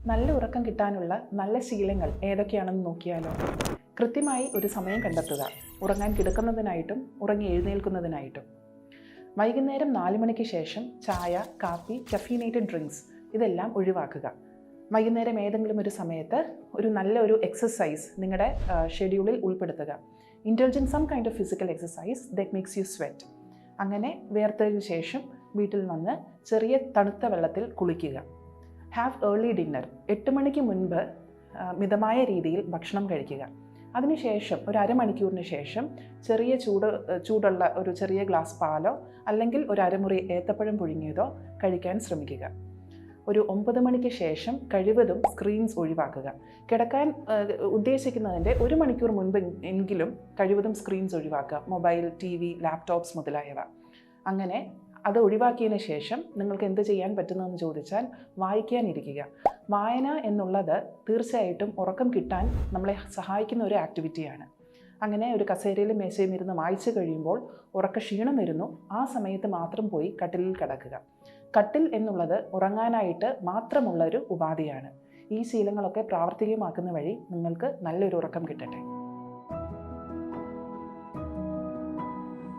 നല്ല ഉറക്കം കിട്ടാനുള്ള നല്ല ശീലങ്ങൾ ഏതൊക്കെയാണെന്ന് നോക്കിയാലോ? കൃത്യമായി ഒരു സമയം കണ്ടെത്തുക, ഉറങ്ങാൻ കിടക്കുന്നതിനായിട്ടും ഉറങ്ങി എഴുന്നേൽക്കുന്നതിനായിട്ടും. വൈകുന്നേരം 4 മണിക്ക് ശേഷം ചായ, കാപ്പി, കഫീനേറ്റഡ് ഡ്രിങ്ക്സ് ഇതെല്ലാം ഒഴിവാക്കുക. വൈകുന്നേരം ഏതെങ്കിലും ഒരു സമയത്ത് ഒരു എക്സസൈസ് നിങ്ങളുടെ ഷെഡ്യൂളിൽ ഉൾപ്പെടുത്തുക. Indulge in some kind of physical exercise that makes you sweat. അങ്ങനെ വേർത്തതിന് ശേഷം വീട്ടിൽ വന്ന് ചെറിയ തണുത്ത വെള്ളത്തിൽ കുളിക്കുക. Have early dinner. 8 മണിക്ക് മുൻപ് മിതമായ രീതിയിൽ ഭക്ഷണം കഴിക്കുക. അതിനുശേഷം ഒരു അരമണിക്കൂറിന് ശേഷം ചൂടുള്ള ഒരു ചെറിയ ഗ്ലാസ് പാലോ അല്ലെങ്കിൽ ഒരു അരമുറി ഏത്തപ്പഴം പുഴുങ്ങിയതോ കഴിക്കാൻ ശ്രമിക്കുക. ഒരു 9 മണിക്ക് ശേഷം കഴിവതും സ്ക്രീൻസ് ഒഴിവാക്കുക. കിടക്കാൻ ഉദ്ദേശിക്കുന്നതിൻ്റെ 1 മണിക്കൂർ മുൻപ് എങ്കിലും കഴിവതും സ്ക്രീൻസ് ഒഴിവാക്കുക. മൊബൈൽ, TV, ലാപ്ടോപ്സ് മുതലായവ. അങ്ങനെ അത് ഒഴിവാക്കിയതിന് ശേഷം നിങ്ങൾക്ക് എന്ത് ചെയ്യാൻ പറ്റുന്നതെന്ന് ചോദിച്ചാൽ വായിക്കാനിരിക്കുക. വായന എന്നുള്ളത് തീർച്ചയായിട്ടും ഉറക്കം കിട്ടാൻ നമ്മളെ സഹായിക്കുന്ന ഒരു ആക്ടിവിറ്റിയാണ്. അങ്ങനെ ഒരു കസേരയിലും മേശയും ഇരുന്ന് വായിച്ചു കഴിയുമ്പോൾ ക്ഷീണം വരുന്നു. ആ സമയത്ത് മാത്രം പോയി കട്ടിലിൽ കിടക്കുക. കട്ടിൽ എന്നുള്ളത് ഉറങ്ങാനായിട്ട് മാത്രമുള്ള ഒരു ഉപാധിയാണ്. ഈ ശീലങ്ങളൊക്കെ പ്രാവർത്തികമാക്കുന്ന വഴി നിങ്ങൾക്ക് നല്ലൊരു ഉറക്കം കിട്ടട്ടെ.